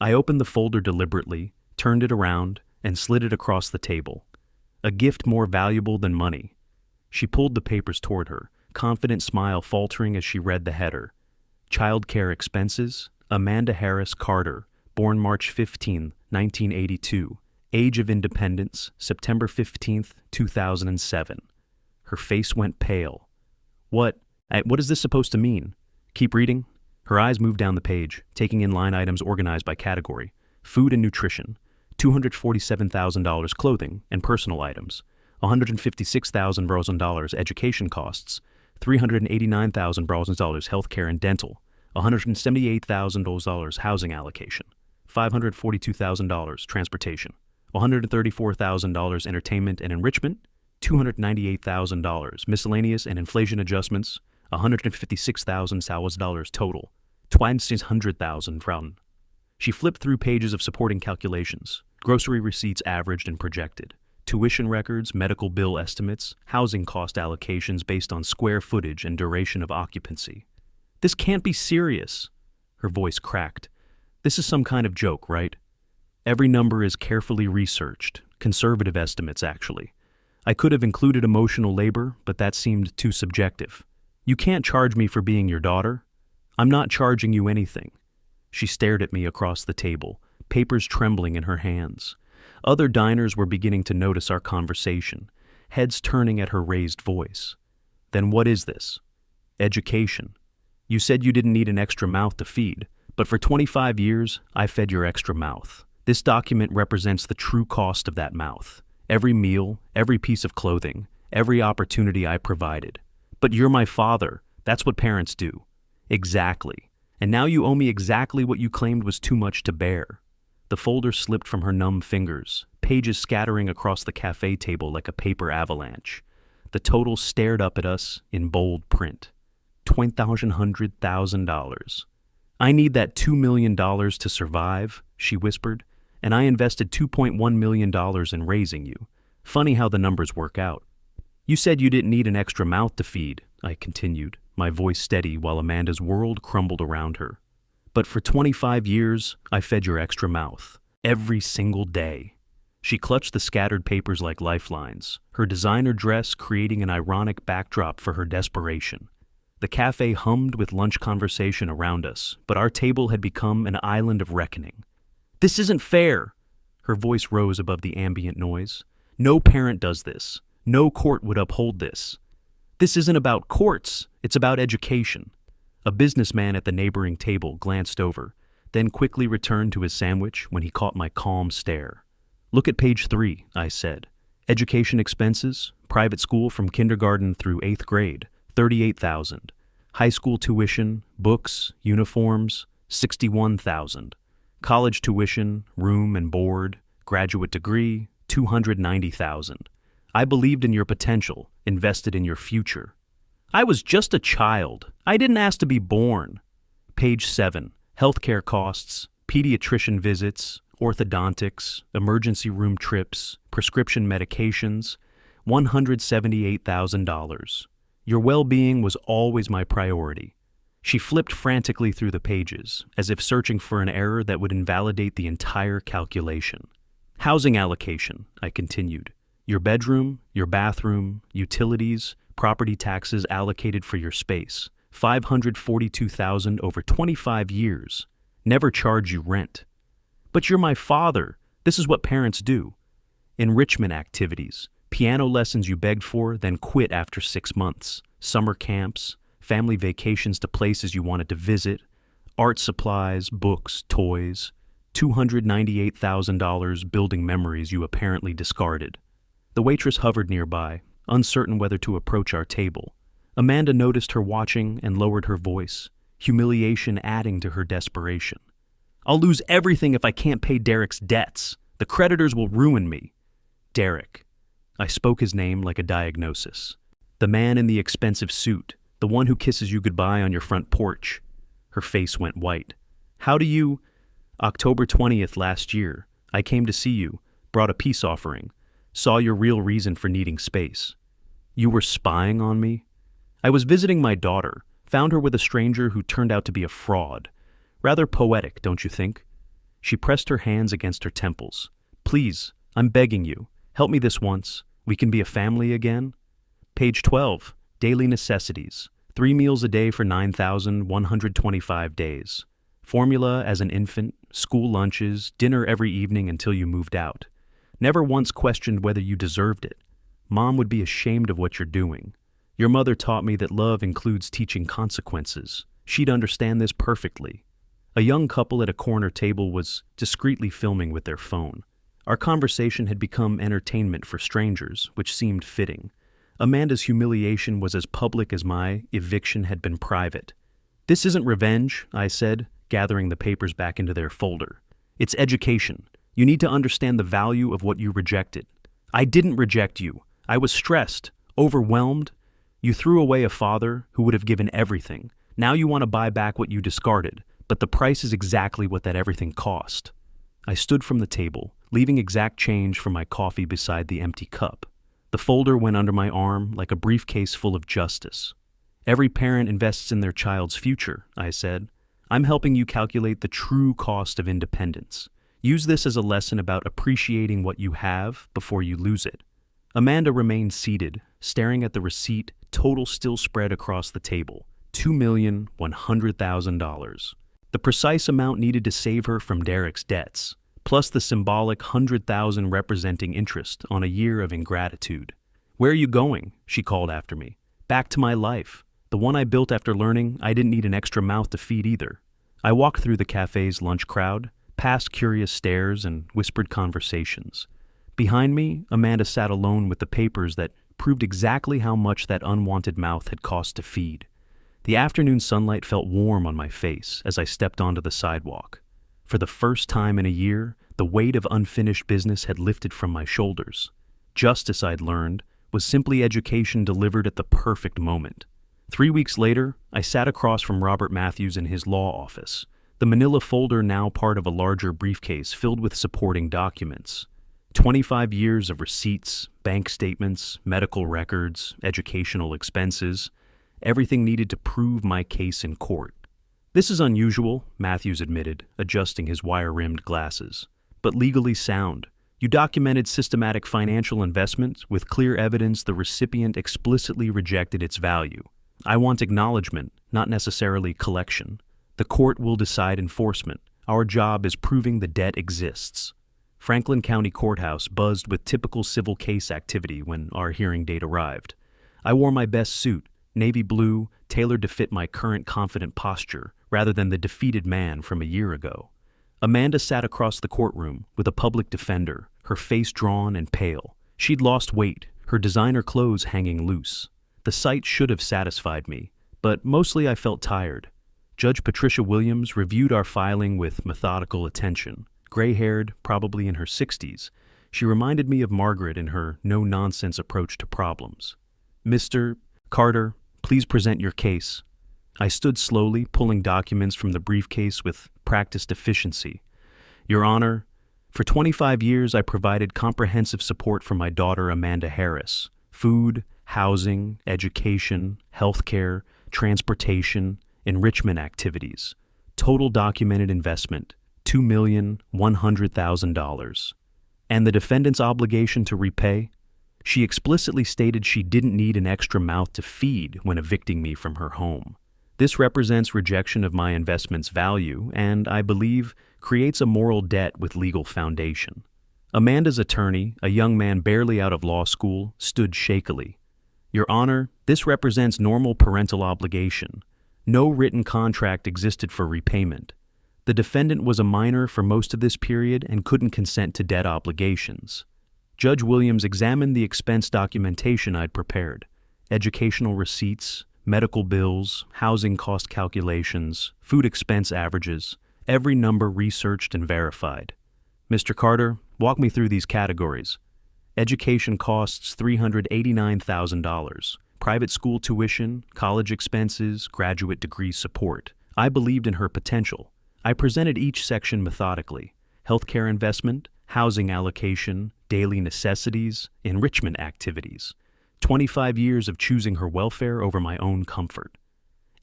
A: I opened the folder deliberately, turned it around, and slid it across the table. A gift more valuable than money. She pulled the papers toward her, confident smile faltering as she read the header. Child care expenses, Amanda Harris Carter, born March 15, 1982. Age of independence, September 15, 2007. Her face went pale. What is this supposed to mean? Keep reading. Her eyes moved down the page, taking in line items organized by category. Food and nutrition. $247,000 clothing and personal items. $156,000 education costs. $389,000 healthcare and dental. $178,000 housing allocation. $542,000 transportation. $134,000 entertainment and enrichment. $298,000 miscellaneous and inflation adjustments. $156,000 total. $200,000. She flipped through pages of supporting calculations, grocery receipts averaged and projected, tuition records, medical bill estimates, housing cost allocations based on square footage and duration of occupancy. This can't be serious. Her voice cracked. This is some kind of joke, right? Every number is carefully researched, conservative estimates actually. I could have included emotional labor, but that seemed too subjective. You can't charge me for being your daughter. I'm not charging you anything. She stared at me across the table, papers trembling in her hands. Other diners were beginning to notice our conversation, heads turning at her raised voice. Then what is this? Education. You said you didn't need an extra mouth to feed, but for 25 years, I fed your extra mouth. This document represents the true cost of that mouth. Every meal, every piece of clothing, every opportunity I provided. But you're my father. That's what parents do. Exactly. And now you owe me exactly what you claimed was too much to bear. The folder slipped from her numb fingers, pages scattering across the cafe table like a paper avalanche. The total stared up at us in bold print. $20,000. I need that $2 million to survive, she whispered, and I invested $2.1 million in raising you. Funny how the numbers work out. You said you didn't need an extra mouth to feed, I continued, my voice steady while Amanda's world crumbled around her. But for 25 years, I fed your extra mouth. Every single day. She clutched the scattered papers like lifelines, her designer dress creating an ironic backdrop for her desperation. The cafe hummed with lunch conversation around us, but our table had become an island of reckoning. This isn't fair! Her voice rose above the ambient noise. No parent does this. No court would uphold this. This isn't about courts, it's about education. A businessman at the neighboring table glanced over, then quickly returned to his sandwich when he caught my calm stare. Look at page 3, I said. Education expenses, private school from kindergarten through 8th grade, $38,000. High school tuition, books, uniforms, $61,000. College tuition, room and board, graduate degree, $290,000. I believed in your potential, invested in your future. I was just a child. I didn't ask to be born. Page 7, healthcare costs, pediatrician visits, orthodontics, emergency room trips, prescription medications, $178,000. Your well-being was always my priority. She flipped frantically through the pages, as if searching for an error that would invalidate the entire calculation. Housing allocation, I continued. Your bedroom, your bathroom, utilities, property taxes allocated for your space. $542,000 over 25 years. Never charge you rent. But you're my father. This is what parents do. Enrichment activities, piano lessons you begged for, then quit after 6 months. Summer camps, family vacations to places you wanted to visit. Art supplies, books, toys. $298,000 building memories you apparently discarded. The waitress hovered nearby, uncertain whether to approach our table. Amanda noticed her watching and lowered her voice, humiliation adding to her desperation. I'll lose everything if I can't pay Derek's debts. The creditors will ruin me. Derek. I spoke his name like a diagnosis. The man in the expensive suit, the one who kisses you goodbye on your front porch. Her face went white. How do you... October 20th last year, I came to see you, brought a peace offering, saw your real reason for needing space. You were spying on me? I was visiting my daughter, found her with a stranger who turned out to be a fraud. Rather poetic, don't you think? She pressed her hands against her temples. Please, I'm begging you, help me this once. We can be a family again. Page 12, daily necessities. 3 meals a day for 9,125 days. Formula as an infant, school lunches, dinner every evening until you moved out. Never once questioned whether you deserved it. Mom would be ashamed of what you're doing. Your mother taught me that love includes teaching consequences. She'd understand this perfectly. A young couple at a corner table was discreetly filming with their phone. Our conversation had become entertainment for strangers, which seemed fitting. Amanda's humiliation was as public as my eviction had been private. This isn't revenge, I said, gathering the papers back into their folder. It's education. You need to understand the value of what you rejected. I didn't reject you. I was stressed, overwhelmed. You threw away a father who would have given everything. Now you want to buy back what you discarded, but the price is exactly what that everything cost. I stood from the table, leaving exact change for my coffee beside the empty cup. The folder went under my arm like a briefcase full of justice. Every parent invests in their child's future, I said. I'm helping you calculate the true cost of independence. Use this as a lesson about appreciating what you have before you lose it. Amanda remained seated, staring at the receipt, total still spread across the table. $2,100,000. The precise amount needed to save her from Derek's debts, plus the symbolic $100,000 representing interest on a year of ingratitude. Where are you going? She called after me. Back to my life. The one I built after learning I didn't need an extra mouth to feed either. I walked through the cafe's lunch crowd, past curious stares and whispered conversations. Behind me, Amanda sat alone with the papers that proved exactly how much that unwanted mouth had cost to feed. The afternoon sunlight felt warm on my face as I stepped onto the sidewalk. For the first time in a year, the weight of unfinished business had lifted from my shoulders. Justice, I'd learned, was simply education delivered at the perfect moment. 3 weeks later, I sat across from Robert Matthews in his law office, the manila folder now part of a larger briefcase filled with supporting documents. 25 years of receipts, bank statements, medical records, educational expenses, everything needed to prove my case in court. This is unusual, Matthews admitted, adjusting his wire-rimmed glasses, but legally sound. You documented systematic financial investments with clear evidence the recipient explicitly rejected its value. I want acknowledgement, not necessarily collection. The court will decide enforcement. Our job is proving the debt exists. Franklin County Courthouse buzzed with typical civil case activity when our hearing date arrived. I wore my best suit, navy blue, tailored to fit my current confident posture, rather than the defeated man from a year ago. Amanda sat across the courtroom with a public defender, her face drawn and pale. She'd lost weight, her designer clothes hanging loose. The sight should have satisfied me, but mostly I felt tired. Judge Patricia Williams reviewed our filing with methodical attention. Gray-haired, probably in her 60s, she reminded me of Margaret in her no-nonsense approach to problems. "Mr. Carter, please present your case." I stood slowly, pulling documents from the briefcase with practiced efficiency. "Your Honor, for 25 years I provided comprehensive support for my daughter Amanda Harris. Food, housing, education, healthcare, transportation, enrichment activities. Total documented investment, $2,100,000. And the defendant's obligation to repay? She explicitly stated she didn't need an extra mouth to feed when evicting me from her home. This represents rejection of my investment's value and, I believe, creates a moral debt with legal foundation." Amanda's attorney, a young man barely out of law school, stood shakily. "Your Honor, this represents normal parental obligation. No written contract existed for repayment. The defendant was a minor for most of this period and couldn't consent to debt obligations." Judge Williams examined the expense documentation I'd prepared: educational receipts, medical bills, housing cost calculations, food expense averages, every number researched and verified. "Mr. Carter, walk me through these categories. Education costs $389,000. Private school tuition, college expenses, graduate degree support. I believed in her potential. I presented each section methodically: healthcare investment, housing allocation, daily necessities, enrichment activities. 25 years of choosing her welfare over my own comfort.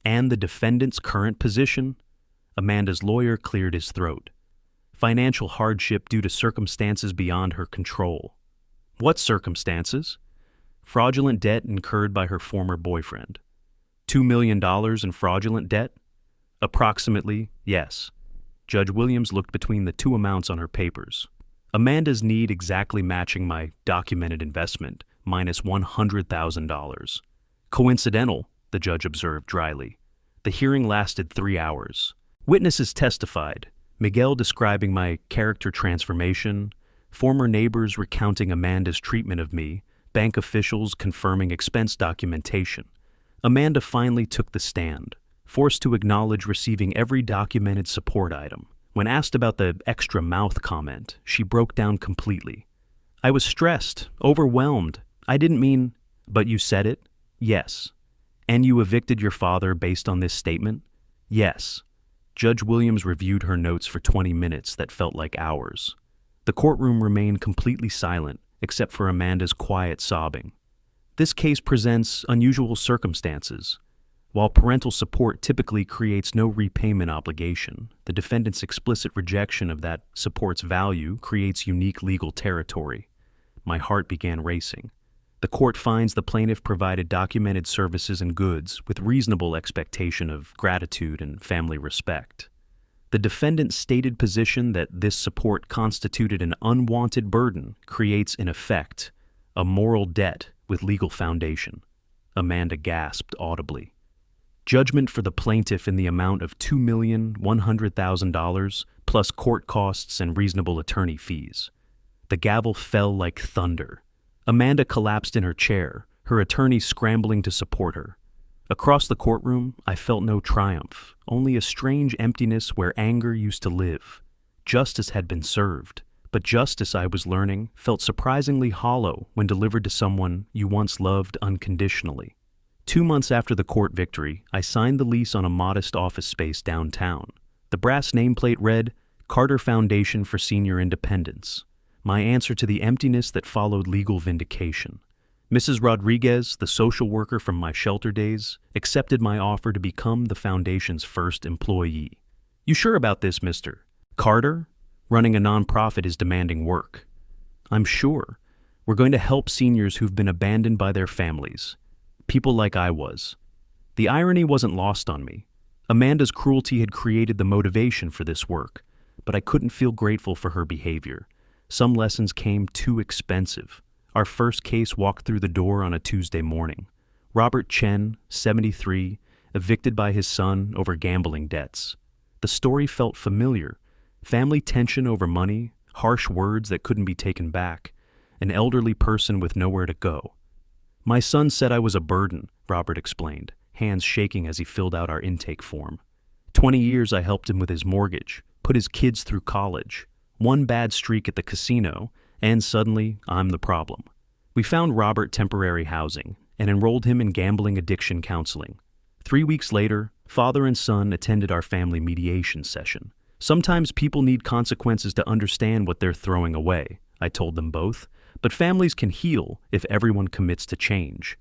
A: And the defendant's current position? Amanda's lawyer cleared his throat. Financial hardship due to circumstances beyond her control. What circumstances? Fraudulent debt incurred by her former boyfriend. $2 million in fraudulent debt? Approximately, yes. Judge Williams looked between the two amounts on her papers. Amanda's need exactly matching my documented investment, minus $100,000. Coincidental, the judge observed dryly. The hearing lasted 3 hours. Witnesses testified, Miguel describing my character transformation, former neighbors recounting Amanda's treatment of me, bank officials confirming expense documentation. Amanda finally took the stand, forced to acknowledge receiving every documented support item. When asked about the extra mouth comment, she broke down completely. "I was stressed, overwhelmed. I didn't mean..." "But you said it?" "Yes." "And you evicted your father based on this statement?" "Yes." Judge Williams reviewed her notes for 20 minutes that felt like hours. The courtroom remained completely silent, except for Amanda's quiet sobbing. This case presents unusual circumstances. While parental support typically creates no repayment obligation, the defendant's explicit rejection of that support's value creates unique legal territory. My heart began racing. The court finds the plaintiff provided documented services and goods with reasonable expectation of gratitude and family respect. The defendant's stated position that this support constituted an unwanted burden creates, in effect, a moral debt with legal foundation. Amanda gasped audibly. Judgment for the plaintiff in the amount of $2,100,000 plus court costs and reasonable attorney fees. The gavel fell like thunder. Amanda collapsed in her chair, her attorney scrambling to support her. Across the courtroom, I felt no triumph, only a strange emptiness where anger used to live. Justice had been served, but justice, I was learning, felt surprisingly hollow when delivered to someone you once loved unconditionally. 2 months after the court victory, I signed the lease on a modest office space downtown. The brass nameplate read, Carter Foundation for Senior Independence, my answer to the emptiness that followed legal vindication. Mrs. Rodriguez, the social worker from my shelter days, accepted my offer to become the foundation's first employee. You sure about this, Mr. Carter? Running a nonprofit is demanding work. I'm sure. We're going to help seniors who've been abandoned by their families. People like I was. The irony wasn't lost on me. Amanda's cruelty had created the motivation for this work, but I couldn't feel grateful for her behavior. Some lessons came too expensive. Our first case walked through the door on a Tuesday morning. Robert Chen, 73, evicted by his son over gambling debts. The story felt familiar. Family tension over money, harsh words that couldn't be taken back, an elderly person with nowhere to go. My son said I was a burden, Robert explained, hands shaking as he filled out our intake form. 20 years I helped him with his mortgage, put his kids through college. One bad streak at the casino, and suddenly I'm the problem. We found Robert temporary housing and enrolled him in gambling addiction counseling. 3 weeks later, father and son attended our family mediation session. Sometimes people need consequences to understand what they're throwing away, I told them both, but families can heal if everyone commits to change.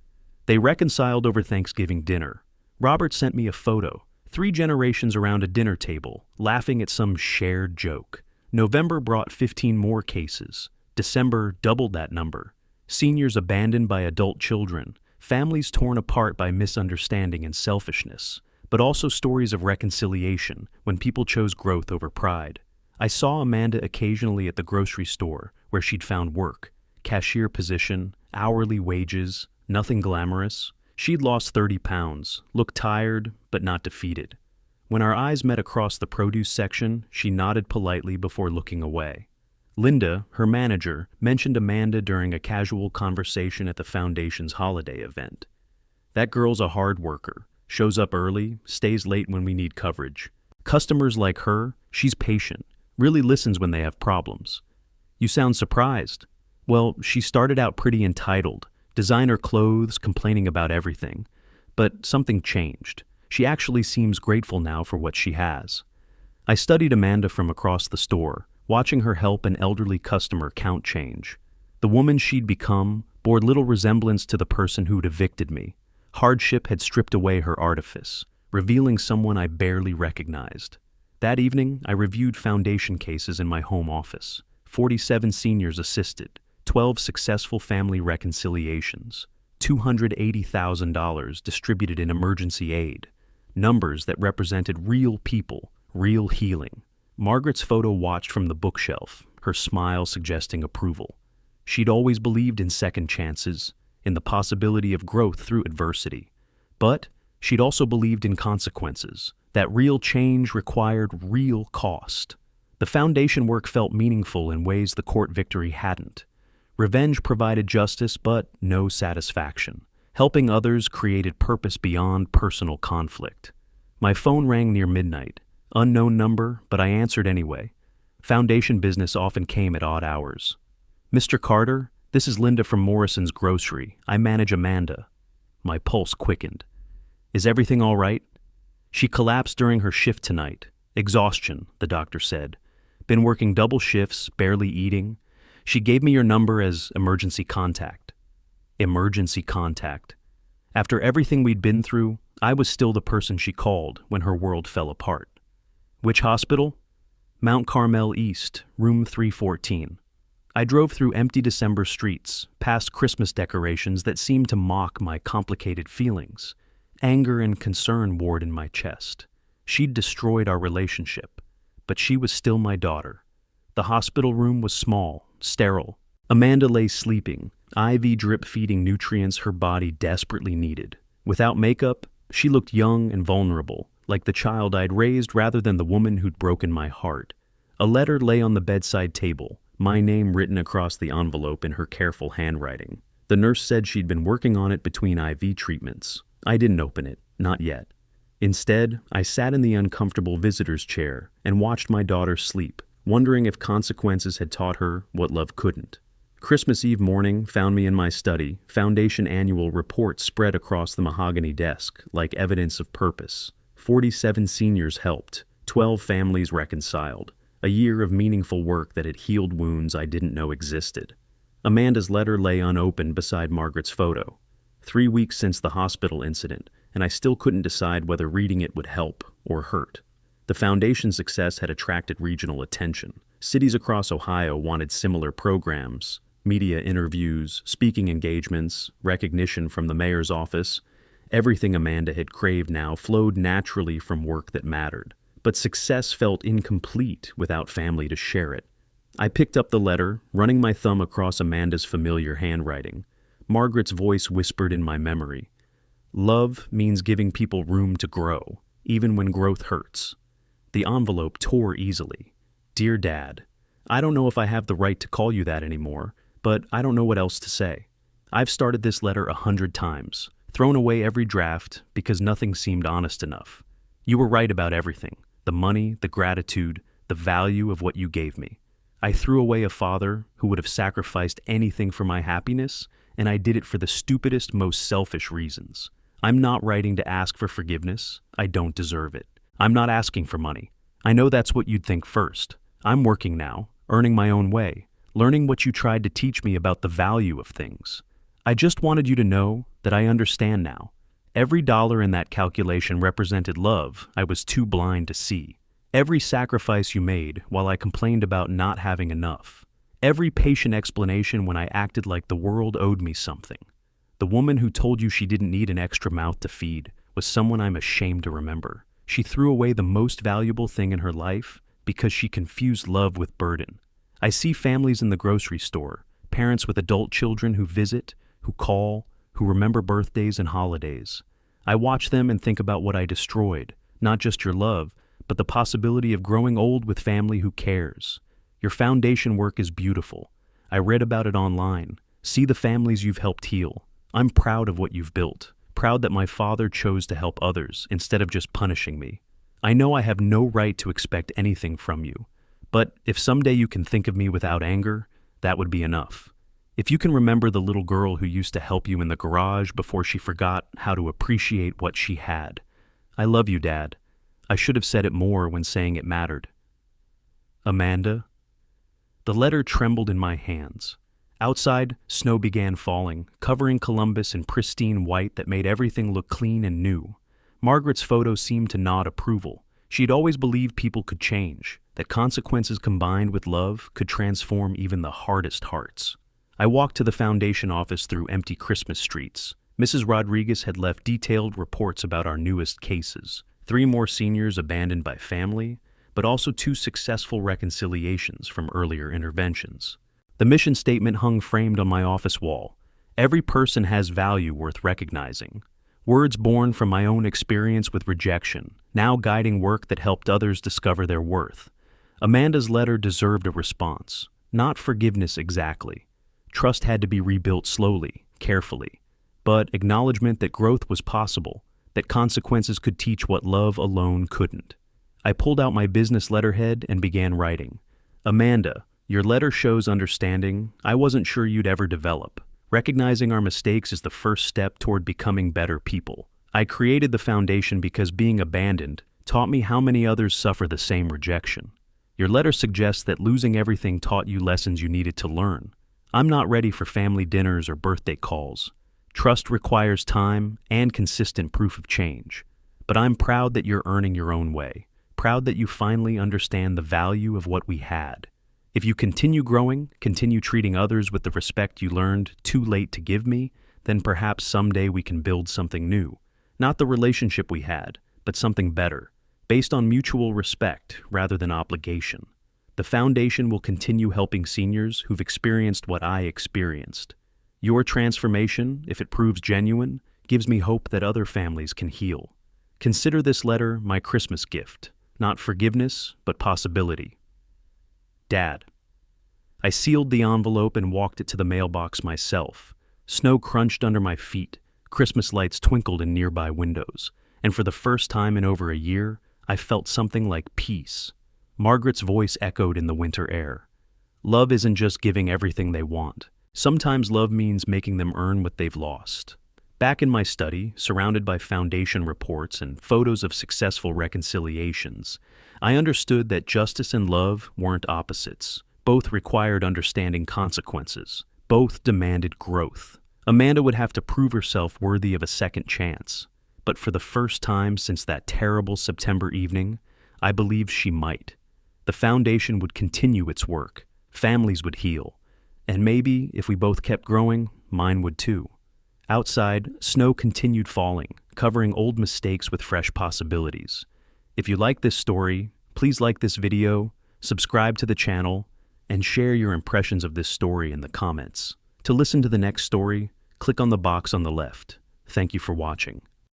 A: They reconciled over Thanksgiving dinner. Robert sent me a photo, 3 generations around a dinner table, laughing at some shared joke. November brought 15 more cases. December doubled that number. Seniors abandoned by adult children, families torn apart by misunderstanding and selfishness, but also stories of reconciliation when people chose growth over pride. I saw Amanda occasionally at the grocery store where she'd found work, cashier position, hourly wages, nothing glamorous. She'd lost 30 pounds, looked tired, but not defeated. When our eyes met across the produce section, she nodded politely before looking away. Linda, her manager, mentioned Amanda during a casual conversation at the foundation's holiday event. That girl's a hard worker, shows up early, stays late when we need coverage. Customers like her, she's patient, really listens when they have problems. You sound surprised. Well, she started out pretty entitled, designer clothes, complaining about everything. But something changed. She actually seems grateful now for what she has. I studied Amanda from across the store, watching her help an elderly customer count change. The woman she'd become bore little resemblance to the person who'd evicted me. Hardship had stripped away her artifice, revealing someone I barely recognized. That evening, I reviewed foundation cases in my home office. 47 seniors assisted, 12 successful family reconciliations, $280,000 distributed in emergency aid, numbers that represented real people, real healing. Margaret's photo watched from the bookshelf, her smile suggesting approval. She'd always believed in second chances, in the possibility of growth through adversity. But she'd also believed in consequences, that real change required real cost. The foundation work felt meaningful in ways the court victory hadn't. Revenge provided justice, but no satisfaction. Helping others created purpose beyond personal conflict. My phone rang near midnight. Unknown number, but I answered anyway. Foundation business often came at odd hours. Mr. Carter, this is Linda from Morrison's Grocery. I manage Amanda. My pulse quickened. Is everything all right? She collapsed during her shift tonight. Exhaustion, the doctor said. Been working double shifts, barely eating. She gave me your number as emergency contact. Emergency contact. After everything we'd been through, I was still the person she called when her world fell apart. Which hospital? Mount Carmel East, room 314. I drove through empty December streets, past Christmas decorations that seemed to mock my complicated feelings. Anger and concern warred in my chest. She'd destroyed our relationship, but she was still my daughter. The hospital room was small, sterile. Amanda lay sleeping, IV drip feeding nutrients her body desperately needed. Without makeup, She looked young and vulnerable, like the child I'd raised rather than the woman who'd broken my heart. A letter lay on the bedside table, my name written across the envelope in her careful handwriting. The nurse said she'd been working on it between IV treatments. I didn't open it, not yet. Instead, I sat in the uncomfortable visitor's chair and watched my daughter sleep, wondering if consequences had taught her what love couldn't. Christmas Eve morning found me in my study, Foundation annual reports spread across the mahogany desk like evidence of purpose. 47 seniors helped, 12 families reconciled, a year of meaningful work that had healed wounds I didn't know existed. Amanda's letter lay unopened beside Margaret's photo. 3 weeks since the hospital incident, and I still couldn't decide whether reading it would help or hurt. The Foundation's success had attracted regional attention. Cities across Ohio wanted similar programs, media interviews, speaking engagements, recognition from the mayor's office. Everything Amanda had craved now flowed naturally from work that mattered. But success felt incomplete without family to share it. I picked up the letter, running my thumb across Amanda's familiar handwriting. Margaret's voice whispered in my memory. Love means giving people room to grow, even when growth hurts. The envelope tore easily. Dear Dad, I don't know if I have the right to call you that anymore, but I don't know what else to say. I've started this letter 100 times, thrown away every draft because nothing seemed honest enough. You were right about everything, the money, the gratitude, the value of what you gave me. I threw away a father who would have sacrificed anything for my happiness, and I did it for the stupidest, most selfish reasons. I'm not writing to ask for forgiveness. I don't deserve it. I'm not asking for money. I know that's what you'd think first. I'm working now, earning my own way, learning what you tried to teach me about the value of things. I just wanted you to know that I understand now. Every dollar in that calculation represented love I was too blind to see. Every sacrifice you made while I complained about not having enough. Every patient explanation when I acted like the world owed me something. The woman who told you she didn't need an extra mouth to feed was someone I'm ashamed to remember. She threw away the most valuable thing in her life because she confused love with burden. I see families in the grocery store, parents with adult children who visit, who call, who remember birthdays and holidays. I watch them and think about what I destroyed, not just your love, but the possibility of growing old with family who cares. Your foundation work is beautiful. I read about it online. See the families you've helped heal. I'm proud of what you've built, proud that my father chose to help others instead of just punishing me. I know I have no right to expect anything from you, but if someday you can think of me without anger, that would be enough. If you can remember the little girl who used to help you in the garage before she forgot how to appreciate what she had. I love you, Dad. I should have said it more when saying it mattered. Amanda. The letter trembled in my hands. Outside, snow began falling, covering Columbus in pristine white that made everything look clean and new. Margaret's photo seemed to nod approval. She'd always believed people could change, that consequences combined with love could transform even the hardest hearts. I walked to the Foundation office through empty Christmas streets. Mrs. Rodriguez had left detailed reports about our newest cases. 3 more seniors abandoned by family, but also 2 successful reconciliations from earlier interventions. The mission statement hung framed on my office wall. Every person has value worth recognizing. Words born from my own experience with rejection, now guiding work that helped others discover their worth. Amanda's letter deserved a response, not forgiveness exactly. Trust had to be rebuilt slowly, carefully, but acknowledgement that growth was possible, that consequences could teach what love alone couldn't. I pulled out my business letterhead and began writing. Amanda, your letter shows understanding I wasn't sure you'd ever develop. Recognizing our mistakes is the first step toward becoming better people. I created the Foundation because being abandoned taught me how many others suffer the same rejection. Your letter suggests that losing everything taught you lessons you needed to learn. I'm not ready for family dinners or birthday calls. Trust requires time and consistent proof of change. But I'm proud that you're earning your own way. Proud that you finally understand the value of what we had. If you continue growing, continue treating others with the respect you learned too late to give me, then perhaps someday we can build something new. Not the relationship we had, but something better, based on mutual respect rather than obligation. The Foundation will continue helping seniors who've experienced what I experienced. Your transformation, if it proves genuine, gives me hope that other families can heal. Consider this letter my Christmas gift, not forgiveness, but possibility. Dad. I sealed the envelope and walked it to the mailbox myself. Snow crunched under my feet, Christmas lights twinkled in nearby windows, and for the first time in over a year, I felt something like peace. Margaret's voice echoed in the winter air. Love isn't just giving everything they want. Sometimes love means making them earn what they've lost. Back in my study, surrounded by foundation reports and photos of successful reconciliations, I understood that justice and love weren't opposites. Both required understanding consequences. Both demanded growth. Amanda would have to prove herself worthy of a second chance. But for the first time since that terrible September evening, I believed she might. The foundation would continue its work. Families would heal. And maybe, if we both kept growing, mine would too. Outside, snow continued falling, covering old mistakes with fresh possibilities. If you like this story, please like this video, subscribe to the channel, and share your impressions of this story in the comments. To listen to the next story, click on the box on the left. Thank you for watching.